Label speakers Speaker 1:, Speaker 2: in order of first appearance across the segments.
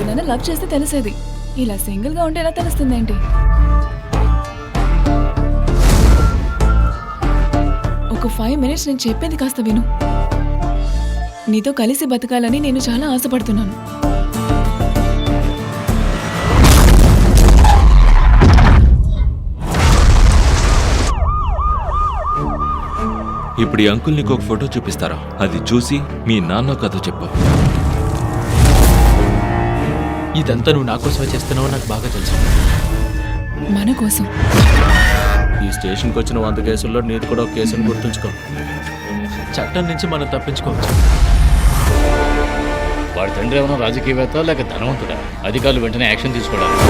Speaker 1: ఎవరినైనా లవ్ చేస్తే తెలిసేది. ఇలా సింగిల్ గా ఉంటే ఎలా తెలుస్తుందేంటి? ఒక 5 minutes నేను చెప్పేది కాస్త విను. నీతో కలిసి బతకాలని నేను చాలా ఆశపడుతున్నాను.
Speaker 2: ఇప్పుడు ఈ అంకుల్ నీకు ఒక ఫోటో చూపిస్తారా? అది చూసి మీ నాన్న కథ చెప్పు.
Speaker 3: ఇదంతా నువ్వు నా కోసమే చేస్తున్నావు నాకు బాగా తెలుసు.
Speaker 1: మన కోసం.
Speaker 4: ఈ స్టేషన్కి వచ్చిన 100 కేసుల్లో నీది కూడా ఒక కేసును గుర్తుంచుకో.
Speaker 3: చట్టం నుంచి మనం తప్పించుకోవచ్చు.
Speaker 4: వాడి తండ్రి ఏమైనా రాజకీయవేత్త లేక ధనవంతుడా? అధికారులు వెంటనే యాక్షన్ తీసుకోవడానికి.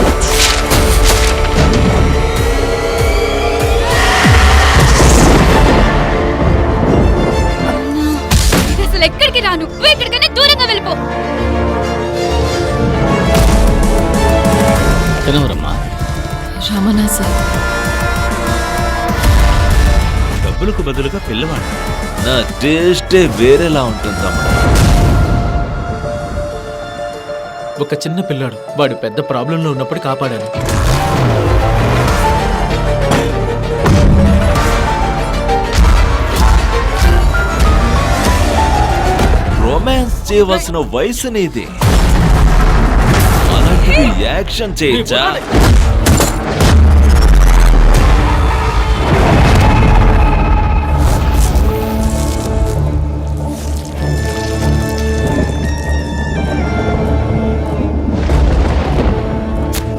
Speaker 5: అసలు ఎక్కడికి రాను, నువ్వు ఎక్కడికైనా దూరంగా వెళ్ళిపో.
Speaker 4: అతనెవరమ్మా?
Speaker 1: రమణ సార్.
Speaker 4: డబ్బులకు బదులుగా పిల్లవాడు.
Speaker 2: నా టేస్టే వేరేలా ఉంటుంది తమ్ముడు.
Speaker 3: ఒక చిన్న పిల్లాడు, వాడు పెద్ద ప్రాబ్లంలో ఉన్నప్పుడు కాపాడాను.
Speaker 2: రొమాన్స్ చేయవలసిన వయసు నీది. అలాంటిది యాక్షన్ చేయొచ్చా?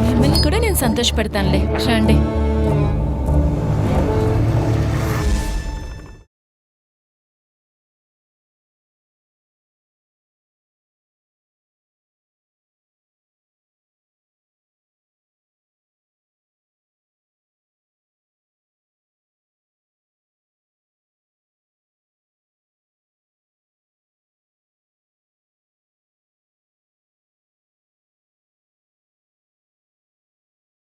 Speaker 1: మిమ్మల్ని కూడా నేను సంతోషపెడతానులే, రండి.